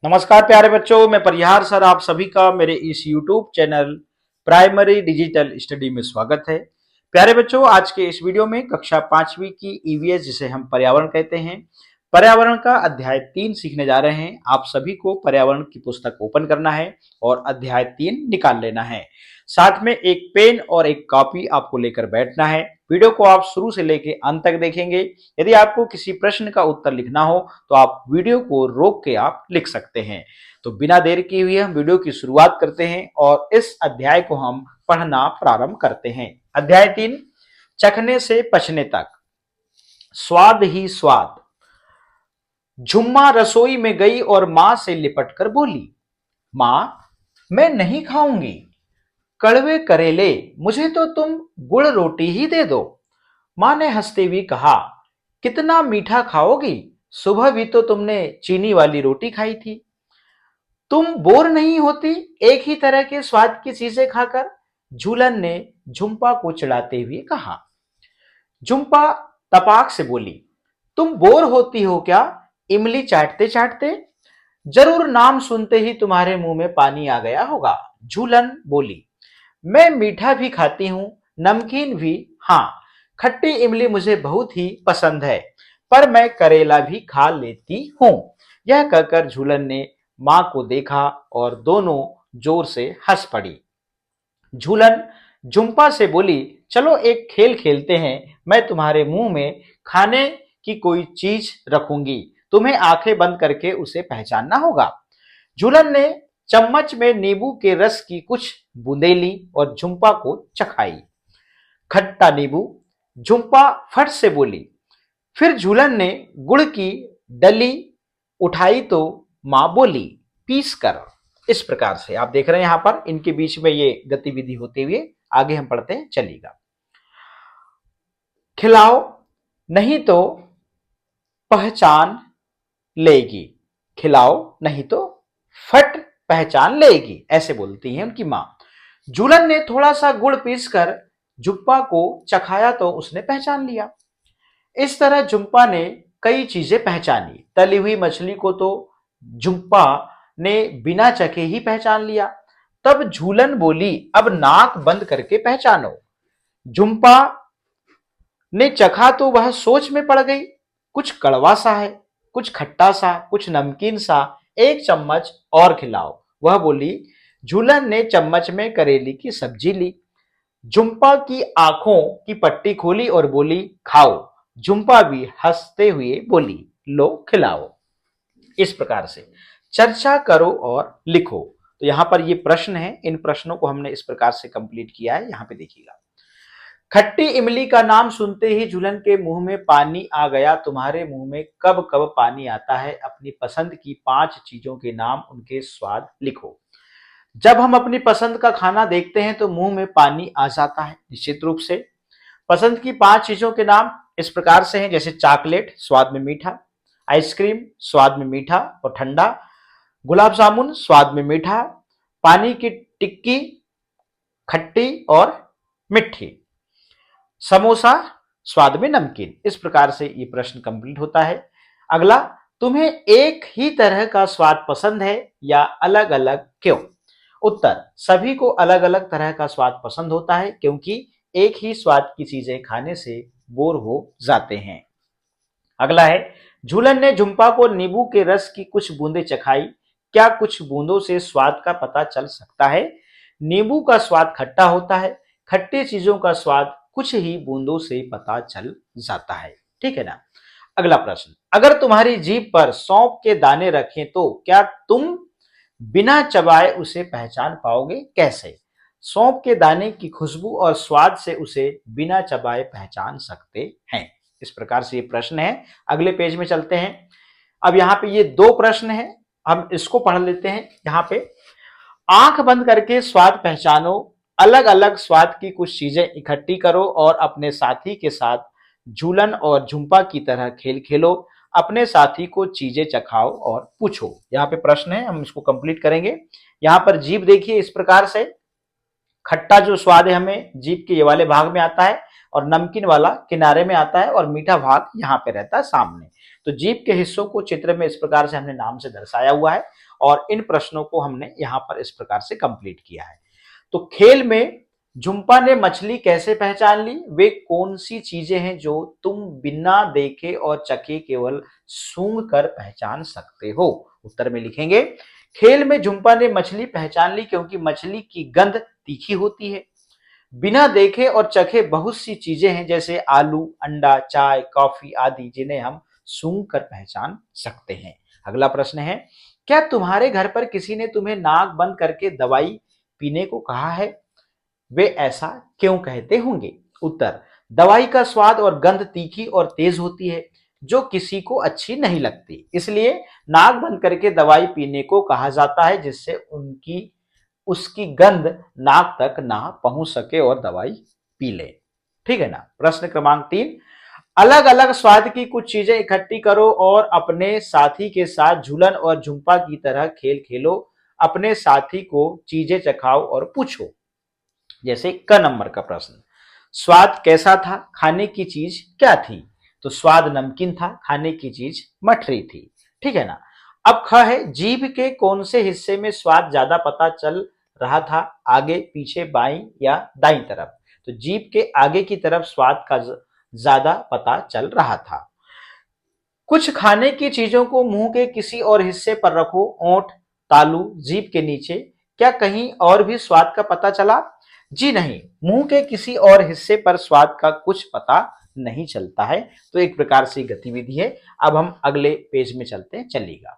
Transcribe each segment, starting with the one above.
नमस्कार प्यारे बच्चों, मैं परिहार सर आप सभी का मेरे इस YouTube channel primary digital study में स्वागत है। प्यारे बच्चों, आज के इस वीडियो में कक्षा 5वीं की ईवीएस जिसे हम पर्यावरण कहते हैं, पर्यावरण का अध्याय 3 सीखने जा रहे हैं। आप सभी को पर्यावरण की पुस्तक ओपन करना है और अध्याय 3 निकाल लेना है। साथ में एक पेन और एक कॉपी आपको लेकर बैठना है। वीडियो को आप शुरू से लेकर अंत तक देखेंगे। यदि आपको किसी प्रश्न का उत्तर लिखना हो तो आप वीडियो को रोक के आप लिख सकते हैं। तो बिना देर किए हुए हम वीडियो की शुरुआत करते हैं और इस अध्याय को हम पढ़ना प्रारंभ करते हैं। अध्याय 3, चखने से पचने तक। स्वाद ही स्वाद। झुम्मा रसोई में गई और मां से लिपट कर बोली, मां, मैं नहीं खाऊंगी कड़वे करेले, मुझे तो तुम गुड़ रोटी ही दे दो। मां ने हंसते हुए कहा, कितना मीठा खाओगी, सुबह भी तो तुमने चीनी वाली रोटी खाई थी। तुम बोर नहीं होती एक ही तरह के स्वाद की चीजें खाकर? झूलन ने झुम्पा को चिढ़ाते हुए कहा। झुम्पा तपाक से बोली, तुम बोर होती हो क्या इमली चाटते चाटते? जरूर नाम सुनते ही तुम्हारे मुंह में पानी आ गया होगा। झूलन बोली, मैं मीठा भी खाती हूं, नमकीन भी, हाँ, खट्टी इमली मुझे बहुत ही पसंद है, पर मैं करेला भी खा लेती हूं। यह कहकर झूलन ने मां को देखा और दोनों जोर से हंस पड़ी। झूलन झुम्पा से बोली, चलो एक खेल खेलते हैं। मैं तुम्हारे मुंह में खाने की कोई चीज रखूंगी, तुम्हें आंखें बंद करके उसे पहचानना होगा। झूलन ने चम्मच में नींबू के रस की कुछ बूंदें ली और झुम्पा को चखाई। खट्टा नींबू। झुम्पा फट से बोली। फिर झूलन ने गुड़ की डली उठाई तो मां बोली, पीस कर। इस प्रकार से आप देख रहे हैं यहां पर इनके बीच में ये गतिविधि होते हुए आगे हम पढ़ते हैं, चलिएगा। खिलाओ नहीं तो पहचान लेगी, खिलाओ नहीं तो फट पहचान लेगी, ऐसे बोलती है उनकी मां। झूलन ने थोड़ा सा गुड़ पीसकर झुम्पा को चखाया तो उसने पहचान लिया। इस तरह झुम्पा ने कई चीजें पहचानी। तली हुई मछली को तो झुम्पा ने बिना चखे ही पहचान लिया। तब झूलन बोली, अब नाक बंद करके पहचानो। झुम्पा ने चखा तो वह सोच में पड़ गई। कुछ कड़वा सा है, कुछ खट्टा सा, कुछ नमकीन सा, एक चम्मच और खिलाओ, वह बोली। झूलन ने चम्मच में करेली की सब्जी ली। झुम्पा की आंखों की पट्टी खोली और बोली, खाओ। झुम्पा भी हंसते हुए बोली, लो खिलाओ। इस प्रकार से चर्चा करो और लिखो। तो यहां पर ये प्रश्न है, इन प्रश्नों को हमने इस प्रकार से कंप्लीट किया है, यहां पे देखिएगा। खट्टी इमली का नाम सुनते ही झूलन के मुंह में पानी आ गया। तुम्हारे मुंह में कब कब पानी आता है? अपनी पसंद की 5 चीजों के नाम, उनके स्वाद लिखो। जब हम अपनी पसंद का खाना देखते हैं तो मुंह में पानी आ जाता है, निश्चित रूप से। पसंद की 5 चीजों के नाम इस प्रकार से हैं, जैसे चॉकलेट स्वाद में मीठा, आइसक्रीम स्वाद में मीठा और ठंडा, गुलाब जामुन स्वाद में मीठा, पानी की टिक्की खट्टी और मिठी, समोसा स्वाद में नमकीन। इस प्रकार से ये प्रश्न कंप्लीट होता है। अगला, तुम्हें एक ही तरह का स्वाद पसंद है या अलग अलग, क्यों? उत्तर, सभी को अलग अलग तरह का स्वाद पसंद होता है, क्योंकि एक ही स्वाद की चीजें खाने से बोर हो जाते हैं। अगला है, झूलन ने झुम्पा को नींबू के रस की कुछ बूंदें चखाई। क्या कुछ बूंदों से स्वाद का पता चल सकता है? नींबू का स्वाद खट्टा होता है, खट्टी चीजों का स्वाद कुछ ही बूंदों से पता चल जाता है। ठीक है ना। अगला प्रश्न, अगर तुम्हारी जीभ पर सौंफ के दाने रखें तो क्या तुम बिना चबाए उसे पहचान पाओगे? कैसे? सौंफ के दाने की खुशबू और स्वाद से उसे बिना चबाए पहचान सकते हैं। इस प्रकार से ये प्रश्न है। अगले पेज में चलते हैं। अब यहाँ पे ये 2 प्रश्न है, हम इसको पढ़ लेते हैं। यहाँ पे, आंख बंद करके स्वाद पहचानो, अलग अलग स्वाद की कुछ चीजें इकट्ठी करो और अपने साथी के साथ झूलन और झुम्पा की तरह खेल खेलो। अपने साथी को चीजें चखाओ और पूछो। यहाँ पे प्रश्न है, हम इसको कंप्लीट करेंगे। यहाँ पर जीभ देखिए इस प्रकार से, खट्टा जो स्वाद है हमें जीभ के ये वाले भाग में आता है और नमकीन वाला किनारे में आता है और मीठा भाग यहाँ पे रहता है सामने। तो जीभ के हिस्सों को चित्र में इस प्रकार से हमने नाम से दर्शाया हुआ है और इन प्रश्नों को हमने यहाँ पर इस प्रकार से कंप्लीट किया है। तो खेल में झुम्पा ने मछली कैसे पहचान ली? वे कौन सी चीजें हैं जो तुम बिना देखे और चखे केवल सूंघ कर पहचान सकते हो? उत्तर में लिखेंगे, खेल में झुम्पा ने मछली पहचान ली क्योंकि मछली की गंध तीखी होती है। बिना देखे और चखे बहुत सी चीजें हैं जैसे आलू, अंडा, चाय, कॉफी आदि जिन्हें हम सूंघ कर पहचान सकते हैं। अगला प्रश्न है, क्या तुम्हारे घर पर किसी ने तुम्हें नाक बंद करके दवाई पीने को कहा है? वे ऐसा क्यों कहते होंगे? उत्तर, दवाई का स्वाद और गंध तीखी और तेज होती है जो किसी को अच्छी नहीं लगती, इसलिए नाक बंद करके दवाई पीने को कहा जाता है जिससे उसकी गंध नाक तक ना पहुंच सके और दवाई पी ले। ठीक है ना। प्रश्न क्रमांक 3, अलग अलग स्वाद की कुछ चीजें इकट्ठी करो और अपने साथी के साथ झूलन और झुम्पा की तरह खेल खेलो। अपने साथी को चीजें चखाओ और पूछो। जैसे क नंबर का प्रश्न, स्वाद कैसा था? खाने की चीज क्या थी? तो स्वाद नमकीन था, खाने की चीज मठरी थी। ठीक है ना। अब ख है, जीभ के कौन से हिस्से में स्वाद ज्यादा पता चल रहा था? आगे, पीछे, बाईं या दाईं तरफ? तो जीभ के आगे की तरफ स्वाद का ज्यादा पता चल रहा था। कुछ खाने की चीजों को मुंह के किसी और हिस्से पर रखो, ओंठ, तालू, जीभ के नीचे। क्या कहीं और भी स्वाद का पता चला? जी नहीं, मुंह के किसी और हिस्से पर स्वाद का कुछ पता नहीं चलता है। तो एक प्रकार से गतिविधि है। अब हम अगले पेज में चलते हैं, चलिएगा।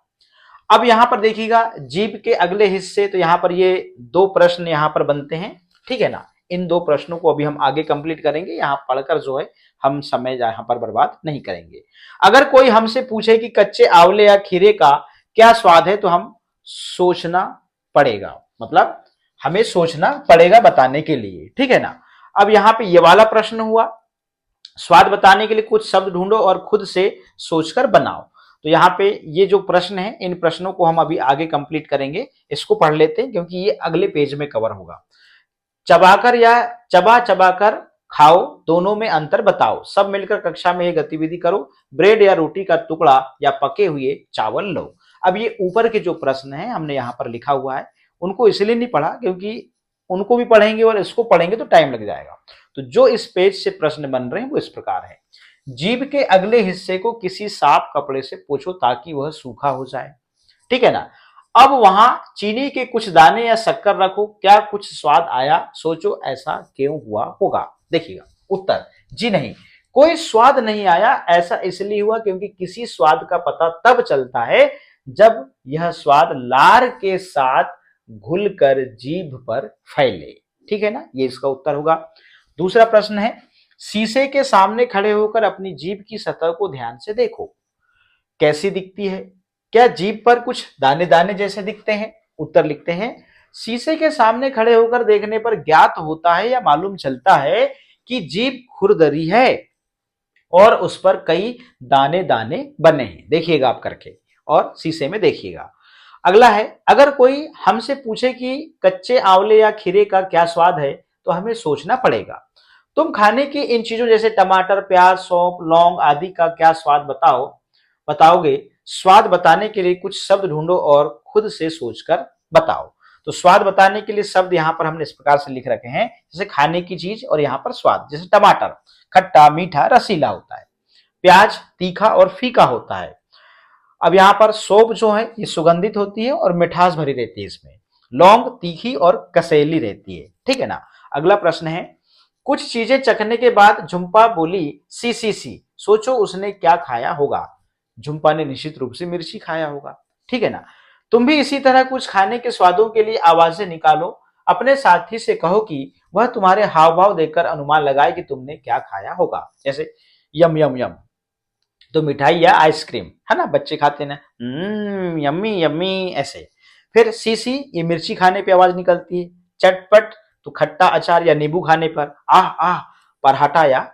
अब यहां पर देखिएगा जीभ के अगले हिस्से, तो यहां पर ये दो प्रश्न यहां पर बनते हैं। ठीक है ना। इन दो प्रश्नों को अभी हम आगे कंप्लीट करेंगे, यहां पढ़कर जो है हम समय यहां पर बर्बाद नहीं करेंगे। अगर कोई हमसे पूछे कि कच्चे आंवले या खीरे का क्या स्वाद है, तो हम सोचना पड़ेगा, मतलब हमें सोचना पड़ेगा बताने के लिए। ठीक है ना। अब यहां पे ये वाला प्रश्न हुआ, स्वाद बताने के लिए कुछ शब्द ढूंढो और खुद से सोचकर बनाओ। तो यहाँ पे ये जो प्रश्न है, इन प्रश्नों को हम अभी आगे कंप्लीट करेंगे। इसको पढ़ लेते हैं क्योंकि ये अगले पेज में कवर होगा। चबाकर या चबा चबाकर खाओ, दोनों में अंतर बताओ। सब मिलकर कक्षा में ये गतिविधि करो। ब्रेड या रोटी का टुकड़ा या पके हुए चावल लो। अब ये ऊपर के जो प्रश्न है हमने यहाँ पर लिखा हुआ है, उनको इसलिए नहीं पढ़ा क्योंकि उनको भी पढ़ेंगे और इसको पढ़ेंगे तो टाइम लग जाएगा। तो जो इस पेज से प्रश्न बन रहे हैं वो इस प्रकार है। जीभ के अगले हिस्से को किसी साफ कपड़े से पोंछो ताकि वह सूखा हो जाए। ठीक है ना। अब वहां चीनी के कुछ दाने या शक्कर रखो, क्या कुछ स्वाद आया? सोचो ऐसा क्यों हुआ होगा? देखिएगा उत्तर, जी नहीं, कोई स्वाद नहीं आया। ऐसा इसलिए हुआ क्योंकि किसी स्वाद का पता तब चलता है जब यह स्वाद लार के साथ घुलकर जीभ पर फैले। ठीक है ना, ये इसका उत्तर होगा। दूसरा प्रश्न है, शीशे के सामने खड़े होकर अपनी जीभ की सतह को ध्यान से देखो, कैसी दिखती है? क्या जीभ पर कुछ दाने दाने जैसे दिखते हैं? उत्तर लिखते हैं, शीशे के सामने खड़े होकर देखने पर ज्ञात होता है या मालूम चलता है कि जीभ खुरदरी है और उस पर कई दाने दाने बने हैं। देखिएगा आप करके और शीशे में देखिएगा। अगला है, अगर कोई हमसे पूछे कि कच्चे आंवले या खीरे का क्या स्वाद है, तो हमें सोचना पड़ेगा। तुम खाने की इन चीजों जैसे टमाटर, प्याज, सौंफ, लौंग आदि का क्या स्वाद बताओगे? स्वाद बताने के लिए कुछ शब्द ढूंढो और खुद से सोचकर बताओ। तो स्वाद बताने के लिए शब्द यहाँ पर हमने इस प्रकार से लिख रखे हैं, जैसे खाने की चीज और यहाँ पर स्वाद। जैसे टमाटर खट्टा, मीठा, रसीला होता है। प्याज तीखा और फीका होता है। अब यहाँ पर सौंफ जो है ये सुगंधित होती है और मिठास भरी रहती है इसमें। लौंग तीखी और कसैली रहती है। ठीक है ना। अगला प्रश्न है, कुछ चीजें चखने के बाद झुम्पा बोली सी सी सी, सोचो उसने क्या खाया होगा? झुम्पा ने निश्चित रूप से मिर्ची खाया होगा। ठीक है ना। तुम भी इसी तरह कुछ खाने के स्वादों के लिए आवाजें निकालो। अपने साथी से कहो कि वह तुम्हारे हाव भाव देखकर अनुमान लगाए कि तुमने क्या खाया होगा। जैसे यम यम यम, तो मिठाई या आइसक्रीम, है ना, बच्चे खाते ना, यम्मी यम्मी ऐसे। फिर सीसी, ये मिर्ची खाने पे आवाज निकलती है। चटपट, तो खट्टा अचार या नींबू खाने पर। आह आह, पराठा, या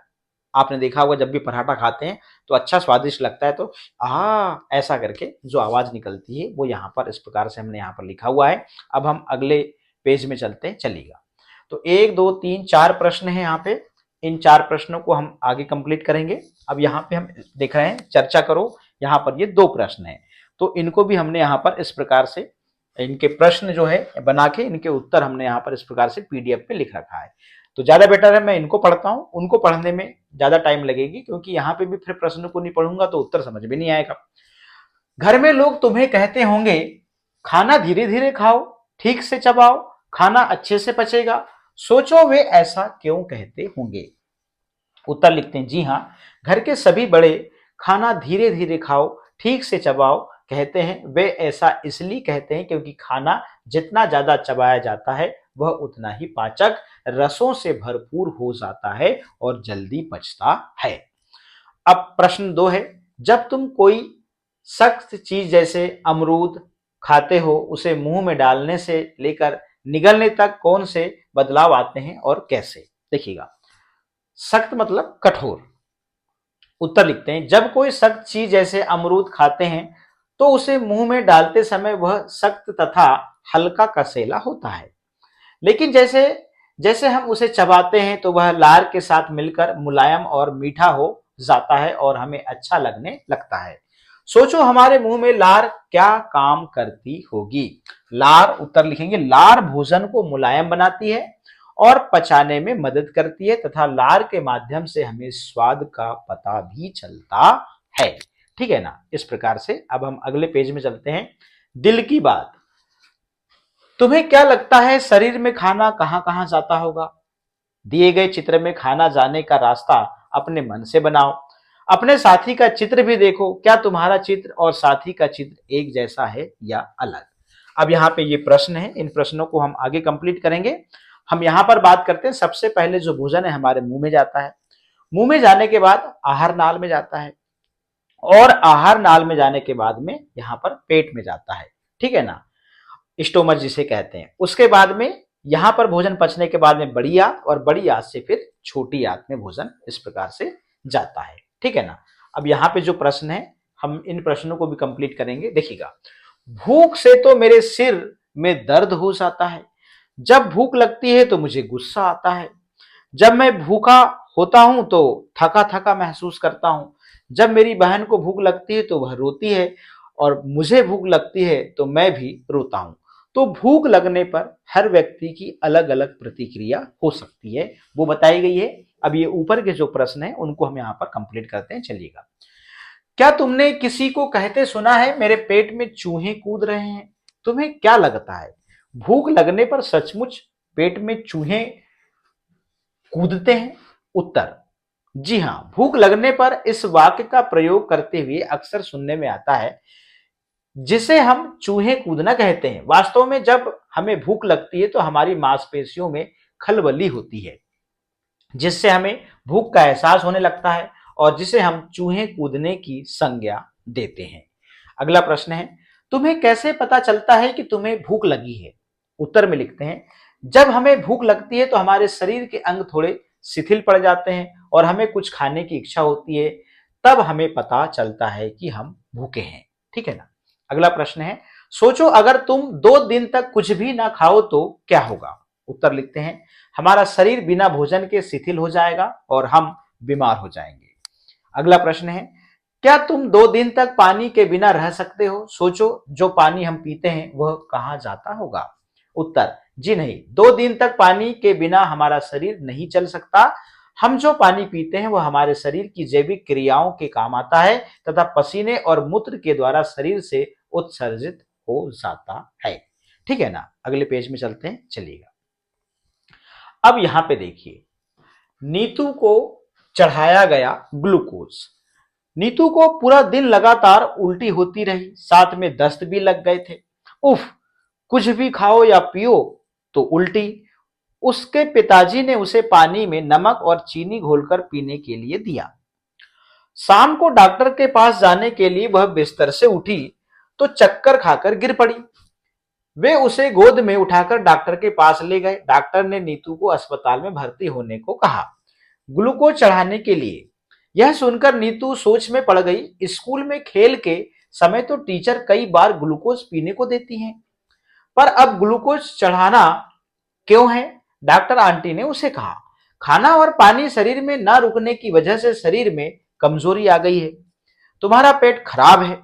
आपने देखा होगा जब भी पराठा खाते हैं तो अच्छा स्वादिष्ट लगता है, तो ऐसा करके जो आवाज निकलती है वो यहाँ पर इस प्रकार से हमने यहाँ पर लिखा हुआ है। अब हम अगले पेज में चलते हैं, चलिएगा। तो 1 2 3 4 प्रश्न है यहाँ पे। इन 4 प्रश्नों को हम आगे कंप्लीट करेंगे। अब यहाँ पे हम देख रहे हैं, चर्चा करो, यहाँ पर ये 2 प्रश्न है, तो इनको भी हमने यहाँ पर इस प्रकार से इनके प्रश्न जो है बना के इनके उत्तर हमने यहाँ पर इस प्रकार से पीडीएफ पे लिख रखा है। तो ज्यादा बेटर है मैं इनको पढ़ता हूँ, उनको पढ़ने में ज्यादा टाइम लगेगी, क्योंकि यहाँ पे भी फिर प्रश्न को नहीं पढ़ूंगा तो उत्तर समझ में नहीं आएगा। घर में लोग तुम्हें कहते होंगे खाना धीरे धीरे खाओ, ठीक से चबाओ, खाना अच्छे से पचेगा, सोचो वे ऐसा क्यों कहते होंगे। उत्तर लिखते हैं, जी हाँ, घर के सभी बड़े खाना धीरे धीरे खाओ, ठीक से चबाओ कहते हैं। वे ऐसा इसलिए कहते हैं क्योंकि खाना जितना ज्यादा चबाया जाता है वह उतना ही पाचक रसों से भरपूर हो जाता है और जल्दी पचता है। अब प्रश्न 2 है, जब तुम कोई सख्त चीज जैसे अमरूद खाते हो, उसे मुंह में डालने से लेकर निगलने तक कौन से बदलाव आते हैं और कैसे। देखिएगा, सख्त मतलब कठोर। उत्तर लिखते हैं, जब कोई सख्त चीज जैसे अमरूद खाते हैं तो उसे मुंह में डालते समय वह सख्त तथा हल्का कसेला होता है, लेकिन जैसे जैसे हम उसे चबाते हैं तो वह लार के साथ मिलकर मुलायम और मीठा हो जाता है और हमें अच्छा लगने लगता है। सोचो हमारे मुंह में लार क्या काम करती होगी। लार, उत्तर लिखेंगे, लार भोजन को मुलायम बनाती है और पचाने में मदद करती है तथा लार के माध्यम से हमें स्वाद का पता भी चलता है। ठीक है ना। इस प्रकार से अब हम अगले पेज में चलते हैं। दिल की बात, तुम्हें क्या लगता है शरीर में खाना कहां कहां जाता होगा। दिए गए चित्र में खाना जाने का रास्ता अपने मन से बनाओ। अपने साथी का चित्र भी देखो, क्या तुम्हारा चित्र और साथी का चित्र एक जैसा है या अलग। अब यहाँ पे ये प्रश्न है, इन प्रश्नों को हम आगे कंप्लीट करेंगे। हम यहाँ पर बात करते हैं, सबसे पहले जो भोजन है हमारे मुंह में जाता है, मुंह में जाने के बाद आहार नाल में जाता है और आहार नाल में जाने के बाद में यहाँ पर पेट में जाता है। ठीक है ना, स्टोमच जिसे कहते हैं। उसके बाद में यहां पर भोजन पचने के बाद में बड़ी आंत और बड़ी आंत से फिर छोटी आंत में भोजन इस प्रकार से जाता है। ठीक है ना। अब यहाँ पे जो प्रश्न है हम इन प्रश्नों को भी कंप्लीट करेंगे। देखिएगा, भूख से तो मेरे सिर में दर्द हो जाता है, जब भूख लगती है तो मुझे गुस्सा आता है, जब मैं भूखा होता हूं तो थका थका महसूस करता हूं, जब मेरी बहन को भूख लगती है तो वह रोती है और मुझे भूख लगती है तो मैं भी रोता हूं। तो भूख लगने पर हर व्यक्ति की अलग अलग प्रतिक्रिया हो सकती है, वो बताई गई है। अब ये ऊपर के जो प्रश्न है उनको हम यहाँ पर कंप्लीट करते हैं। चलिएगा, क्या तुमने किसी को कहते सुना है मेरे पेट में चूहे कूद रहे हैं। तुम्हें क्या लगता है, भूख लगने पर सचमुच पेट में चूहे कूदते हैं। उत्तर, जी हां, भूख लगने पर इस वाक्य का प्रयोग करते हुए अक्सर सुनने में आता है, जिसे हम चूहे कूदना कहते हैं। वास्तव में जब हमें भूख लगती है तो हमारी मांसपेशियों में खलबली होती है, जिससे हमें भूख का एहसास होने लगता है और जिसे हम चूहे कूदने की संज्ञा देते हैं। अगला प्रश्न है, तुम्हें कैसे पता चलता है कि तुम्हें भूख लगी है। उत्तर में लिखते हैं, जब हमें भूख लगती है तो हमारे शरीर के अंग थोड़े शिथिल पड़ जाते हैं और हमें कुछ खाने की इच्छा होती है, तब हमें पता चलता है कि हम भूखे हैं। ठीक है ना। अगला प्रश्न है, सोचो अगर तुम 2 दिन तक कुछ भी ना खाओ तो क्या होगा। उत्तर लिखते हैं, हमारा शरीर बिना भोजन के शिथिल हो जाएगा और हम बीमार हो जाएंगे। अगला प्रश्न है, क्या तुम 2 दिन तक पानी के बिना रह सकते हो। सोचो जो पानी हम पीते हैं वह कहां जाता होगा। उत्तर, जी नहीं, 2 दिन तक पानी के बिना हमारा शरीर नहीं चल सकता। हम जो पानी पीते हैं वह हमारे शरीर की जैविक क्रियाओं के काम आता है तथा पसीने और मूत्र के द्वारा शरीर से उत्सर्जित हो जाता है। ठीक है ना। अगले पेज में चलते हैं। चलिएगा, अब यहां पे देखिए, नीतू को चढ़ाया गया ग्लूकोज। नीतू को पूरा दिन लगातार उल्टी होती रही, साथ में दस्त भी लग गए थे। उफ, कुछ भी खाओ या पियो तो उल्टी। उसके पिताजी ने उसे पानी में नमक और चीनी घोलकर पीने के लिए दिया। शाम को डॉक्टर के पास जाने के लिए वह बिस्तर से उठी तो चक्कर खाकर गिर पड़ी। वे उसे गोद में उठाकर डॉक्टर के पास ले गए। डॉक्टर ने नीतू को अस्पताल में भर्ती होने को कहा, ग्लूकोज चढ़ाने के लिए। यह सुनकर नीतू सोच में पड़ गई। स्कूल में खेल के समय तो टीचर कई बार ग्लूकोज पीने को देती हैं, पर अब ग्लूकोज चढ़ाना क्यों है। डॉक्टर आंटी ने उसे कहा, खाना और पानी शरीर में न रुकने की वजह से शरीर में कमजोरी आ गई है। तुम्हारा पेट खराब है,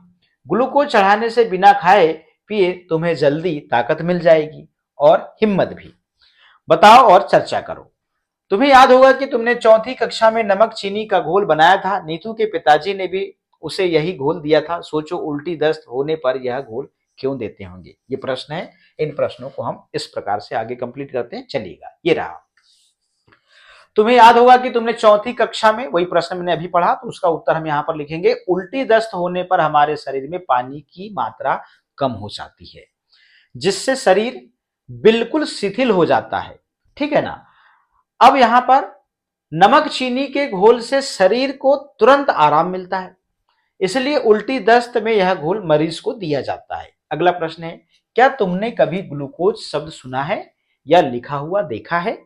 ग्लूकोज चढ़ाने से बिना खाए पिए तुम्हें जल्दी ताकत मिल जाएगी और हिम्मत भी। बताओ और चर्चा करो। तुम्हें याद होगा कि तुमने चौथी कक्षा में नमक चीनी का घोल बनाया था। नीतू के पिताजी ने भी उसे यही घोल दिया था। सोचो उल्टी दस्त होने पर यह घोल क्यों देते होंगे। ये प्रश्न है। इन प्रश्नों को हम इस प्रकार से आगे कंप्लीट करते हैं। चलिएगा, ये रहा। तुम्हें याद होगा कि तुमने चौथी कक्षा में वही प्रश्न मैंने अभी पढ़ा, तो उसका उत्तर हम यहां पर लिखेंगे। उल्टी दस्त होने पर हमारे शरीर में पानी की मात्रा कम हो जाती है, जिससे शरीर बिल्कुल शिथिल हो जाता है। ठीक है ना। अब यहां पर नमक चीनी के घोल से शरीर को तुरंत आराम मिलता है, इसलिए उल्टी दस्त में यह घोल मरीज को दिया जाता है। अगला प्रश्न है, क्या तुमने कभी ग्लूकोज शब्द सुना है या लिखा हुआ देखा है?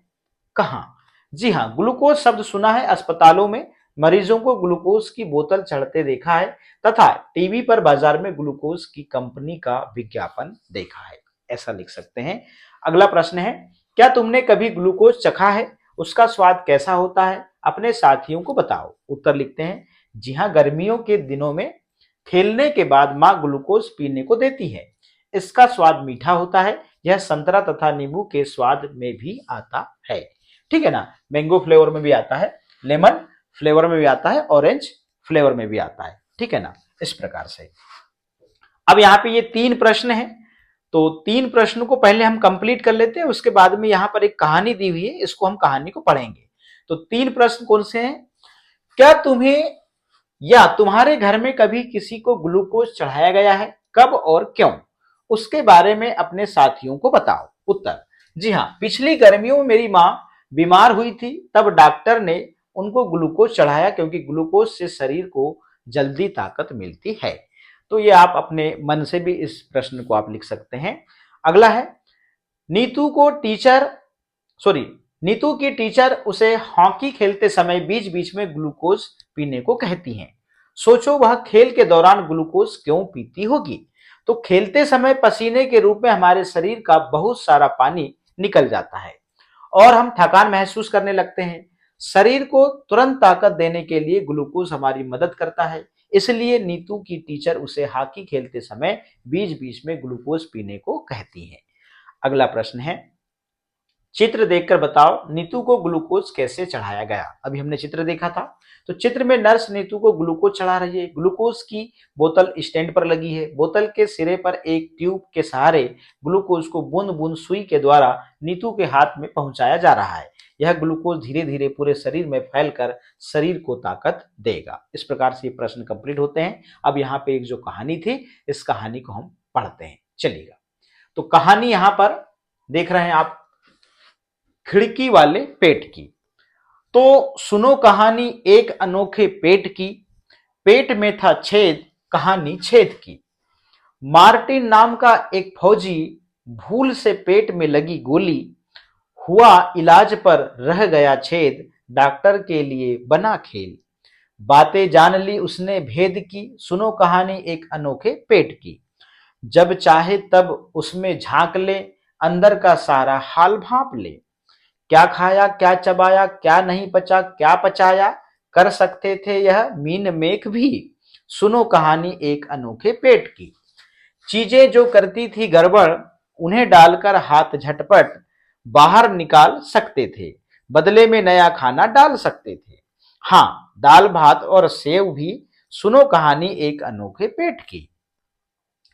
कहां? जी हां, ग्लूकोज शब्द सुना है। अस्पतालों में मरीजों को ग्लूकोज की बोतल चढ़ते देखा है तथा टीवी पर बाजार में ग्लूकोज की कंपनी का विज्ञापन देखा है। ऐसा लिख सकते हैं। अगला प्रश्न है, क्या तुमने कभी ग्लूकोज चखा है? उसका स्वाद कैसा होता है? अपने साथियों को बताओ। उत्तर लिखते हैं। जी हां, गर्मियों के दिनों में खेलने के बाद मां ग्लूकोज पीने को देती है। इसका स्वाद मीठा होता है। यह संतरा तथा नींबू के स्वाद में भी आता है। ठीक है ना। मैंगो फ्लेवर में भी आता है, लेमन फ्लेवर में भी आता है, ऑरेंज फ्लेवर में भी आता है। ठीक है ना। इस प्रकार से अब यहाँ पे ये 3 प्रश्न हैं, तो 3 प्रश्नों को पहले हम कंप्लीट कर लेते हैं। उसके बाद में यहाँ पर एक कहानी दी हुई है, इसको हम कहानी को पढ़ेंगे। तो 3 प्रश्न कौन से हैं? क्या तुम्हें या तुम्हारे घर में कभी किसी को ग्लूकोज चढ़ाया गया है? कब और क्यों? उसके बारे में अपने साथियों को बताओ। उत्तर, जी हाँ, पिछली गर्मियों में मेरी माँ बीमार हुई थी, तब डॉक्टर ने उनको ग्लूकोज चढ़ाया, क्योंकि ग्लूकोज से शरीर को जल्दी ताकत मिलती है। तो ये आप अपने मन से भी इस प्रश्न को आप लिख सकते हैं। अगला है, नीतू को टीचर सॉरी नीतू की टीचर उसे हॉकी खेलते समय बीच बीच में ग्लूकोज पीने को कहती हैं। सोचो वह खेल के दौरान ग्लूकोज क्यों पीती होगी। तो खेलते समय पसीने के रूप में हमारे शरीर का बहुत सारा पानी निकल जाता है और हम थकान महसूस करने लगते हैं। शरीर को तुरंत ताकत देने के लिए ग्लूकोज हमारी मदद करता है, इसलिए नीतू की टीचर उसे हॉकी खेलते समय बीच बीच में ग्लूकोज पीने को कहती है। अगला प्रश्न है, चित्र देखकर बताओ नीतू को ग्लूकोज कैसे चढ़ाया गया। अभी हमने चित्र देखा था, तो चित्र में नर्स नीतू को ग्लूकोज चढ़ा रही है। ग्लूकोज की बोतल स्टैंड पर लगी है। बोतल के सिरे पर एक ट्यूब के सहारे ग्लूकोज को बूंद बूंद सुई के द्वारा नीतू के हाथ में पहुंचाया जा रहा है। यह ग्लूकोज धीरे धीरे पूरे शरीर में फैलकर शरीर को ताकत देगा। इस प्रकार से ये प्रश्न कंप्लीट होते हैं। अब यहाँ पे एक जो कहानी थी, इस कहानी को हम पढ़ते हैं। चलिएगा, तो कहानी यहाँ पर देख रहे हैं आप, खिड़की वाले पेट की। तो सुनो कहानी एक अनोखे पेट की। पेट में था छेद, कहानी छेद की। मार्टिन नाम का एक फौजी भूल से पेट में लगी गोली, हुआ इलाज पर रह गया छेद, डॉक्टर के लिए बना खेल। बातें जान ली उसने भेद की, सुनो कहानी एक अनोखे पेट की। जब चाहे तब उसमें झांक ले, अंदर का सारा हाल भांप ले। क्या खाया क्या चबाया, क्या नहीं पचा क्या पचाया, कर सकते थे यह मीन मेख भी। सुनो कहानी एक अनोखे पेट की। चीजें जो करती थी गड़बड़, उन्हें डालकर हाथ झटपट बाहर निकाल सकते थे, बदले में नया खाना डाल सकते थे। हाँ, दाल भात और सेव भी। सुनो कहानी एक अनोखे पेट की।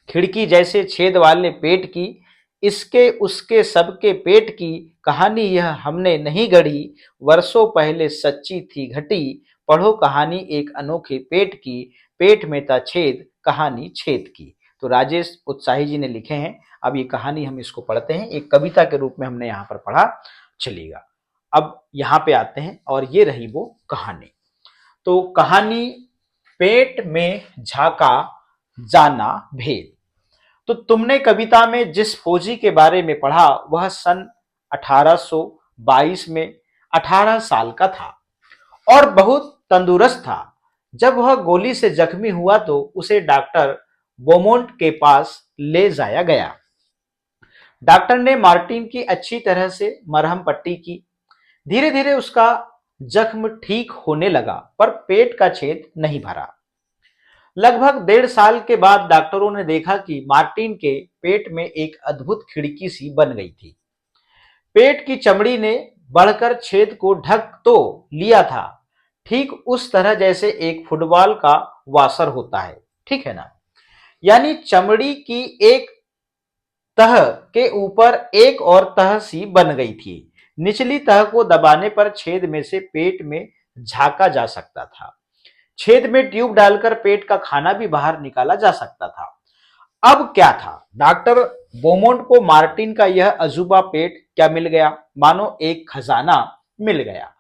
खिड़की जैसे छेद वाले पेट की, इसके उसके सबके पेट की कहानी यह हमने नहीं गढ़ी, वर्षों पहले सच्ची थी घटी। पढ़ो कहानी एक अनोखे पेट की, पेट में था छेद, कहानी छेद की। तो राजेश उत्साही जी ने लिखे हैं। अब ये कहानी हम इसको पढ़ते हैं, एक कविता के रूप में हमने यहाँ पर पढ़ा। चलिएगा, अब यहाँ पे आते हैं और ये रही वो कहानी। तो कहानी पेट में झाका जाना भेद। तो तुमने कविता में जिस फौजी के बारे में पढ़ा, वह सन 1822 में 18 साल का था और बहुत तंदुरुस्त था। जब वह गोली से जख्मी हुआ तो उसे डॉक्टर बोमोंट के पास ले जाया गया। डॉक्टर ने मार्टिन की अच्छी तरह से मरहम पट्टी की। धीरे धीरे उसका जख्म ठीक होने लगा, पर पेट का छेद नहीं भरा। लगभग 1.5 साल के बाद डॉक्टरों ने देखा कि मार्टिन के पेट में एक अद्भुत खिड़की सी बन गई थी। पेट की चमड़ी ने बढ़कर छेद को ढक तो लिया था, ठीक उस तरह जैसे एक फुटबॉल का वाशर होता है, ठीक है ना। यानी चमड़ी की एक तह के ऊपर एक और तह सी बन गई थी। निचली तह को दबाने पर छेद में से पेट में झांका जा सकता था। छेद में ट्यूब डालकर पेट का खाना भी बाहर निकाला जा सकता था। अब क्या था, डॉक्टर बोमोंट को मार्टिन का यह अजूबा पेट क्या मिल गया, मानो एक खजाना मिल गया।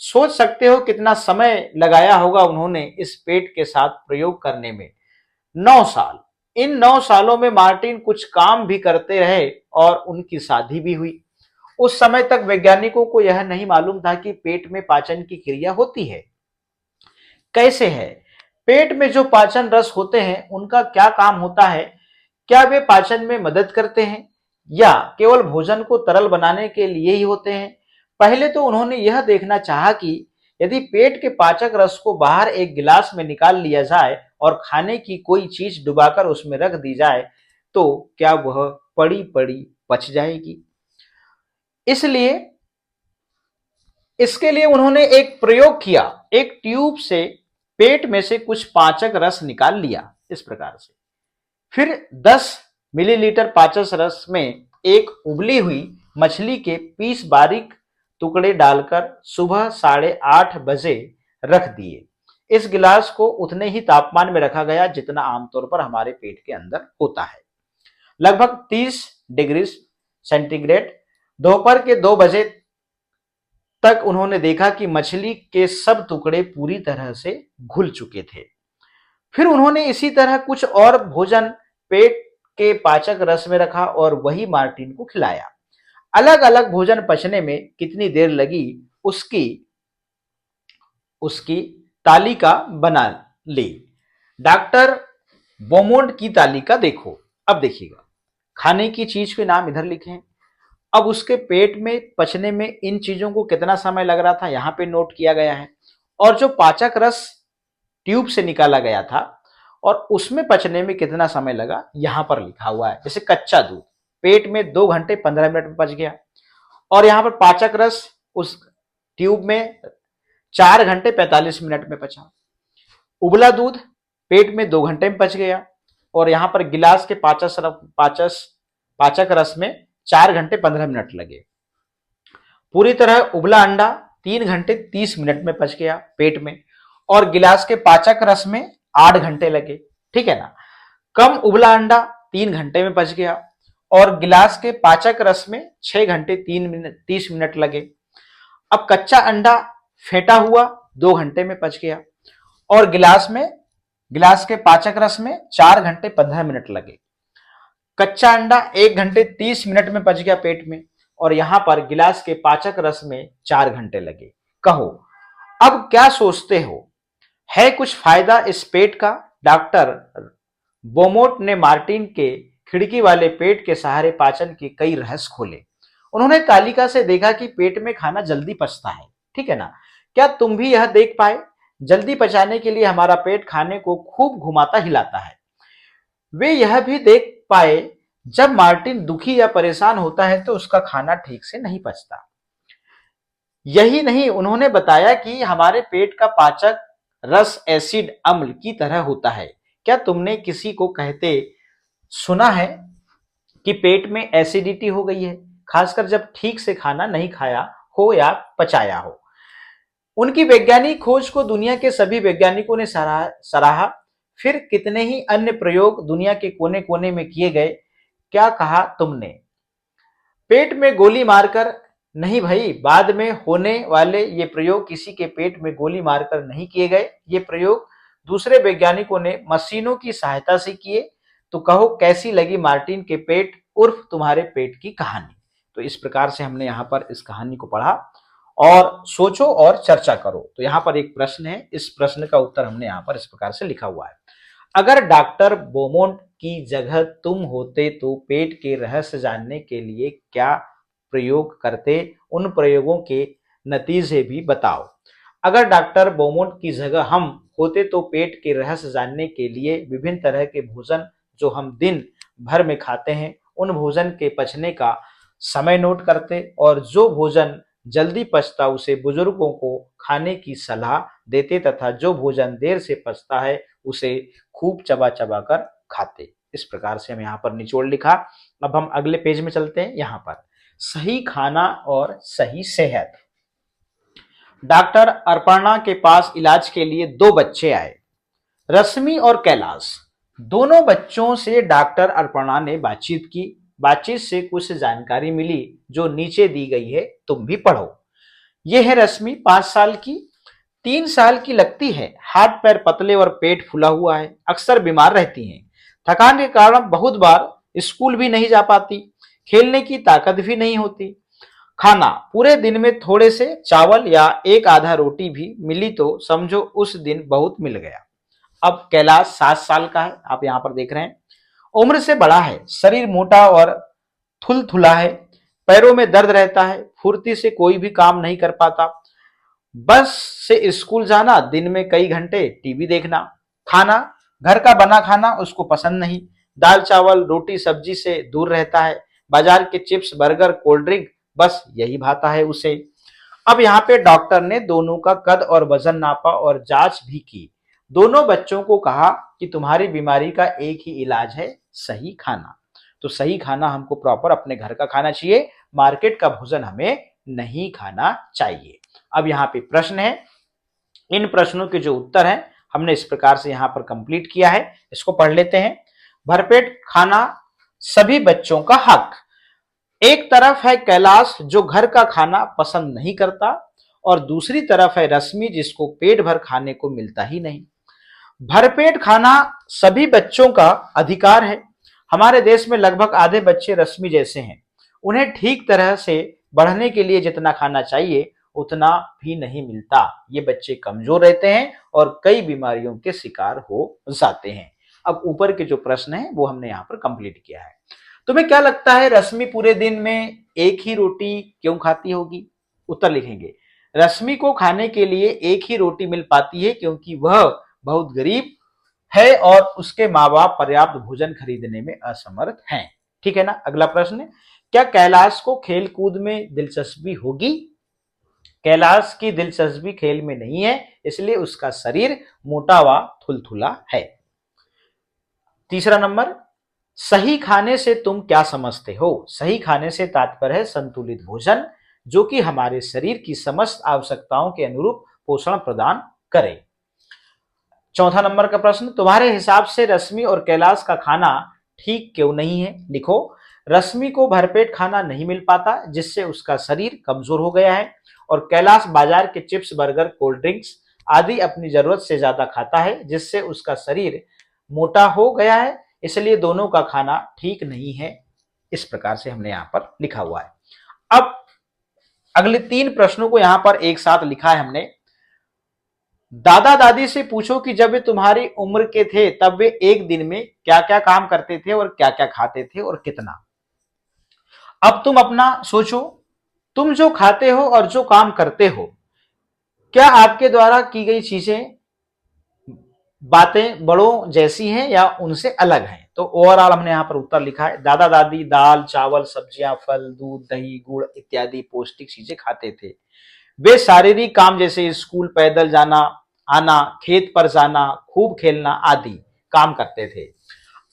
सोच सकते हो कितना समय लगाया होगा उन्होंने इस पेट के साथ प्रयोग करने में। 9 साल। इन 9 सालों में मार्टिन कुछ काम भी करते रहे और उनकी शादी भी हुई। उस समय तक वैज्ञानिकों को यह नहीं मालूम था कि पेट में पाचन की क्रिया होती है। कैसे है, पेट में जो पाचन रस होते हैं उनका क्या काम होता है, क्या वे पाचन में मदद करते हैं या केवल भोजन को तरल बनाने के लिए ही होते हैं। पहले तो उन्होंने यह देखना चाहा कि यदि पेट के पाचक रस को बाहर एक गिलास में निकाल लिया जाए और खाने की कोई चीज डुबाकर उसमें रख दी जाए तो क्या वह पड़ी पड़ी पच जाएगी। इसलिए इसके लिए उन्होंने एक प्रयोग किया। एक ट्यूब से पेट में से कुछ पाचक रस निकाल लिया इस प्रकार से। फिर 10 मिलीलीटर पाचक रस में एक उबली हुई मछली के पीस बारीक टुकड़े डालकर सुबह 8:30 बजे रख दिए। इस गिलास को उतने ही तापमान में रखा गया जितना आमतौर पर हमारे पेट के अंदर होता है, लगभग 30 डिग्री सेंटीग्रेड। दोपहर के 2 बजे तक उन्होंने देखा कि मछली के सब टुकड़े पूरी तरह से घुल चुके थे। फिर उन्होंने इसी तरह कुछ और भोजन पेट के पाचक रस में रखा और वही मार्टिन को खिलाया। अलग अलग भोजन पचने में कितनी देर लगी उसकी उसकी तालिका बना ली। डॉक्टर बोमोंट की तालिका देखो। अब देखिएगा, खाने की चीज के नाम इधर लिखे हैं। अब उसके पेट में पचने में इन चीजों को कितना समय लग रहा था यहां पे नोट किया गया है। और जो पाचक रस ट्यूब से निकाला गया था और उसमें पचने में कितना समय लगा यहां पर लिखा हुआ है। जैसे कच्चा दूध पेट में 2 घंटे 15 मिनट में पच गया और यहां पर पाचक रस उस ट्यूब में 4 घंटे 45 मिनट में पचा। उबला दूध पेट में 2 घंटे में पच गया और यहां पर गिलास के पाचक रस में 4 घंटे 15 मिनट लगे। पूरी तरह उबला अंडा 3 घंटे 30 मिनट में पच गया पेट में और गिलास के पाचक रस में 8 घंटे लगे, ठीक है ना। कम उबला अंडा 3 घंटे में पच गया और गिलास के पाचक रस में 6 घंटे 30 मिनट लगे। अब कच्चा अंडा फेंटा हुआ 2 घंटे में पच गया और गिलास के पाचक रस में 4 घंटे 15 मिनट लगे। कच्चा अंडा 1 घंटे 30 मिनट में पच गया पेट में और यहां पर गिलास के पाचक रस में 4 घंटे लगे। कहो अब क्या सोचते हो, है कुछ फायदा इस पेट का। डॉक्टर बोमोट ने मार्टिन के खिड़की वाले पेट के सहारे पाचन के कई रहस्य खोले। उन्होंने तालिका से देखा कि पेट में खाना जल्दी पचता है, ठीक है ना। क्या तुम भी यह देख पाए, जल्दी पचाने के लिए हमारा पेट खाने को खूब घुमाता हिलाता है। वे यह भी देख पाए जब मार्टिन दुखी या परेशान होता है तो उसका खाना ठीक से नहीं पचता। यही नहीं, उन्होंने बताया कि हमारे पेट का पाचक रस एसिड अम्ल की तरह होता है। क्या तुमने किसी को कहते सुना है कि पेट में एसिडिटी हो गई है, खासकर जब ठीक से खाना नहीं खाया हो या पचाया हो। उनकी वैज्ञानिक खोज को दुनिया के सभी वैज्ञानिकों ने सराहा। फिर कितने ही अन्य प्रयोग दुनिया के कोने कोने में किए गए। क्या कहा तुमने, पेट में गोली मारकर नहीं भाई, बाद में होने वाले ये प्रयोग किसी के पेट में गोली मारकर नहीं किए गए। ये प्रयोग दूसरे वैज्ञानिकों ने मशीनों की सहायता से किए। तो कहो कैसी लगी मार्टिन के पेट उर्फ तुम्हारे पेट की कहानी। तो इस प्रकार से हमने यहाँ पर इस कहानी को पढ़ा और सोचो और चर्चा करो। तो यहाँ पर एक प्रश्न है, इस प्रश्न का उत्तर हमने यहाँ पर इस प्रकार से लिखा हुआ है। अगर डॉक्टर बोमोंट की जगह तुम होते तो पेट के रहस्य जानने के लिए क्या प्रयोग करते, उन प्रयोगों के नतीजे भी बताओ। अगर डॉक्टर बोमोंट की जगह हम होते तो पेट के रहस्य जानने के लिए विभिन्न तरह के भोजन जो हम दिन भर में खाते हैं उन भोजन के पचने का समय नोट करते और जो भोजन जल्दी पचता उसे बुजुर्गों को खाने की सलाह देते तथा जो भोजन देर से पचता है उसे खूब चबा चबा कर खाते। इस प्रकार से हम यहाँ पर निचोड़ लिखा। अब हम अगले पेज में चलते हैं। यहाँ पर सही खाना और सही सेहत। डॉक्टर अर्पणा के पास इलाज के लिए दो बच्चे आए, रश्मि और कैलाश। दोनों बच्चों से डॉक्टर अर्पणा ने बातचीत की। बातचीत से कुछ जानकारी मिली जो नीचे दी गई है, तुम भी पढ़ो। यह है रश्मि, 5 साल की, 3 साल की लगती है, हाथ पैर पतले और पेट फूला हुआ है, अक्सर बीमार रहती हैं। थकान के कारण बहुत बार स्कूल भी नहीं जा पाती, खेलने की ताकत भी नहीं होती। खाना पूरे दिन में थोड़े से चावल या एक आधा रोटी भी मिली तो समझो उस दिन बहुत मिल गया। अब कैलाश 7 साल का है, आप यहां पर देख रहे हैं। उम्र से बड़ा है, शरीर मोटा और थुलथुला है, पैरों में दर्द रहता है, फुर्ती से कोई भी काम नहीं कर पाता। बस से स्कूल जाना, दिन में कई घंटे टीवी देखना। खाना घर का बना खाना उसको पसंद नहीं, दाल चावल रोटी सब्जी से दूर रहता है। बाजार के चिप्स बर्गर कोल्ड ड्रिंक बस यही भाता है उसे। अब यहाँ पे डॉक्टर ने दोनों का कद और वजन नापा और जांच भी की। दोनों बच्चों को कहा कि तुम्हारी बीमारी का एक ही इलाज है, सही खाना। तो सही खाना हमको प्रॉपर अपने घर का खाना चाहिए, मार्केट का भोजन हमें नहीं खाना चाहिए। अब यहाँ पे प्रश्न है, इन प्रश्नों के जो उत्तर हैं हमने इस प्रकार से यहाँ पर कंप्लीट किया है, इसको पढ़ लेते हैं। भरपेट खाना सभी बच्चों का हक। एक तरफ है कैलाश जो घर का खाना पसंद नहीं करता और दूसरी तरफ है रश्मि जिसको पेट भर खाने को मिलता ही नहीं। भरपेट खाना सभी बच्चों का अधिकार है। हमारे देश में लगभग आधे बच्चे रश्मि जैसे हैं, उन्हें ठीक तरह से बढ़ने के लिए जितना खाना चाहिए उतना भी नहीं मिलता। ये बच्चे कमजोर रहते हैं और कई बीमारियों के शिकार हो जाते हैं। अब ऊपर के जो प्रश्न है वो हमने यहाँ पर कंप्लीट किया है। तुम्हें क्या लगता है रश्मि पूरे दिन में एक ही रोटी क्यों खाती होगी? उत्तर लिखेंगे, रश्मि को खाने के लिए एक ही रोटी मिल पाती है क्योंकि वह बहुत गरीब है और उसके माँ बाप पर्याप्त भोजन खरीदने में असमर्थ हैं। ठीक है ना। अगला प्रश्न, क्या कैलाश को खेल कूद में दिलचस्पी होगी? कैलाश की दिलचस्पी खेल में नहीं है, इसलिए उसका शरीर मोटा व थुलथुला है। तीसरा नंबर, सही खाने से तुम क्या समझते हो? सही खाने से तात्पर्य है संतुलित भोजन जो कि हमारे शरीर की समस्त आवश्यकताओं के अनुरूप पोषण प्रदान करे। चौथा नंबर का प्रश्न, तुम्हारे हिसाब से रश्मि और कैलाश का खाना ठीक क्यों नहीं है? लिखो, रश्मि को भरपेट खाना नहीं मिल पाता जिससे उसका शरीर कमजोर हो गया है और कैलाश बाजार के चिप्स बर्गर कोल्ड ड्रिंक्स आदि अपनी जरूरत से ज्यादा खाता है जिससे उसका शरीर मोटा हो गया है, इसलिए दोनों का खाना ठीक नहीं है। इस प्रकार से हमने यहाँ पर लिखा हुआ है। अब अगले 3 प्रश्नों को यहाँ पर एक साथ लिखा है हमने। दादा दादी से पूछो कि जब वे तुम्हारी उम्र के थे तब वे एक दिन में क्या क्या काम करते थे और क्या क्या खाते थे और कितना। अब तुम अपना सोचो, तुम जो खाते हो और जो काम करते हो, क्या आपके द्वारा की गई चीजें बातें बड़ों जैसी हैं या उनसे अलग हैं? तो ओवरऑल हमने यहाँ पर उत्तर लिखा है, दादा दादी दाल चावल सब्जियां फल दूध दही गुड़ इत्यादि पौष्टिक चीजें खाते थे। वे शारीरिक काम जैसे स्कूल पैदल जाना आना, खेत पर जाना, खूब खेलना आदि काम करते थे।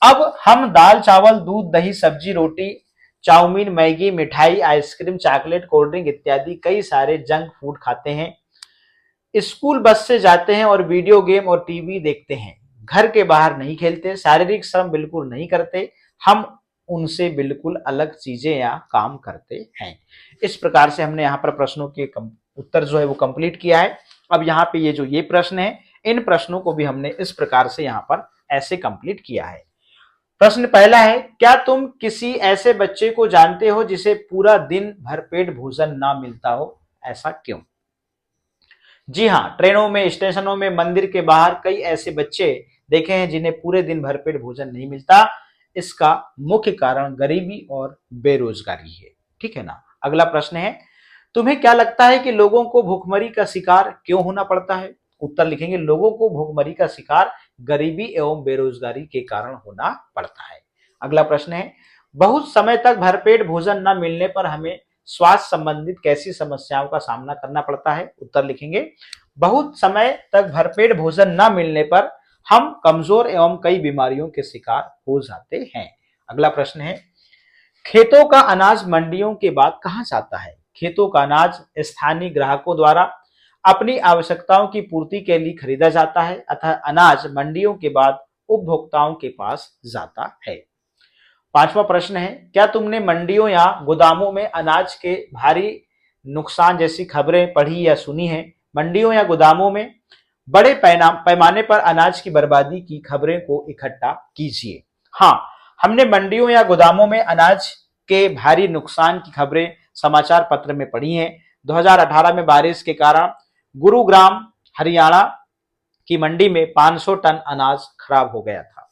अब हम दाल चावल दूध दही सब्जी रोटी चाउमीन मैगी मिठाई आइसक्रीम चॉकलेट कोल्ड ड्रिंक इत्यादि कई सारे जंक फूड खाते हैं। स्कूल बस से जाते हैं और वीडियो गेम और टीवी देखते हैं। घर के बाहर नहीं खेलते, शारीरिक श्रम बिल्कुल नहीं करते। हम उनसे बिल्कुल अलग चीजें या काम करते हैं। इस प्रकार से हमने यहाँ पर प्रश्नों के उत्तर जो है वो कंप्लीट किया है। अब यहाँ पे ये जो ये प्रश्न है, इन प्रश्नों को भी हमने इस प्रकार से यहाँ पर ऐसे कंप्लीट किया है। प्रश्न पहला है, क्या तुम किसी ऐसे बच्चे को जानते हो जिसे पूरा दिन भरपेट भोजन ना मिलता हो? ऐसा क्यों? जी हाँ, ट्रेनों में स्टेशनों में मंदिर के बाहर कई ऐसे बच्चे देखे हैं जिन्हें पूरे दिन भरपेट भोजन नहीं मिलता। इसका मुख्य कारण गरीबी और बेरोजगारी है। ठीक है ना। अगला प्रश्न है, तुम्हें क्या लगता है कि लोगों को भूखमरी का शिकार क्यों होना पड़ता है? उत्तर लिखेंगे लोगों को भूखमरी का शिकार गरीबी एवं बेरोजगारी के कारण होना पड़ता है। अगला प्रश्न है, बहुत समय तक भरपेट भोजन न मिलने पर हमें स्वास्थ्य संबंधित कैसी समस्याओं का सामना करना पड़ता है? उत्तर लिखेंगे बहुत समय तक भरपेट भोजन न मिलने पर हम कमजोर एवं कई बीमारियों के शिकार हो जाते हैं। अगला प्रश्न है, खेतों का अनाज मंडियों के बाद कहां जाता है? खेतों का अनाज स्थानीय ग्राहकों द्वारा अपनी आवश्यकताओं की पूर्ति के लिए खरीदा जाता है, अतः अनाज मंडियों के बाद उपभोक्ताओं के पास जाता है। पांचवा प्रश्न है, क्या तुमने मंडियों या गोदामों में अनाज के भारी नुकसान जैसी खबरें पढ़ी या सुनी है? मंडियों या गोदामों में बड़े पैमाने पर अनाज की बर्बादी की खबरें को इकट्ठा कीजिए। हाँ, हमने मंडियों या गोदामों में अनाज के भारी नुकसान की खबरें समाचार पत्र में पढ़ी हैं। 2018 में बारिश के कारण गुरुग्राम हरियाणा की मंडी में 500 टन अनाज खराब हो गया था।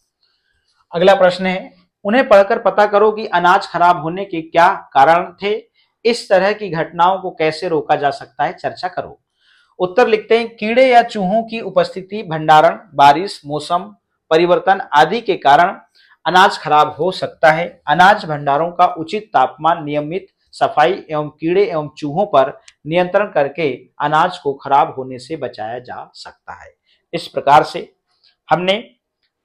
अगला प्रश्न है, उन्हें पढ़कर पता करो कि अनाज खराब होने के क्या कारण थे। इस तरह की घटनाओं को कैसे रोका जा सकता है, चर्चा करो। उत्तर लिखते हैं, कीड़े या चूहों की उपस्थिति, भंडारण, बारिश, मौसम परिवर्तन आदि के कारण अनाज खराब हो सकता है। अनाज भंडारों का उचित तापमान, नियमित सफाई एवं कीड़े एवं चूहों पर नियंत्रण करके अनाज को खराब होने से बचाया जा सकता है। इस प्रकार से हमने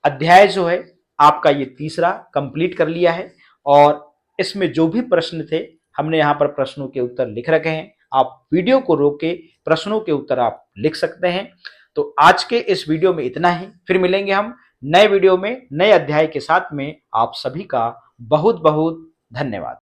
अध्याय जो है आपका ये तीसरा कंप्लीट कर लिया है और इसमें जो भी प्रश्न थे हमने यहाँ पर प्रश्नों के उत्तर लिख रखे हैं। आप वीडियो को रोक के प्रश्नों के उत्तर आप लिख सकते हैं। तो आज के इस वीडियो में इतना ही, फिर मिलेंगे हम नए वीडियो में नए अध्याय के साथ में। आप सभी का बहुत बहुत धन्यवाद।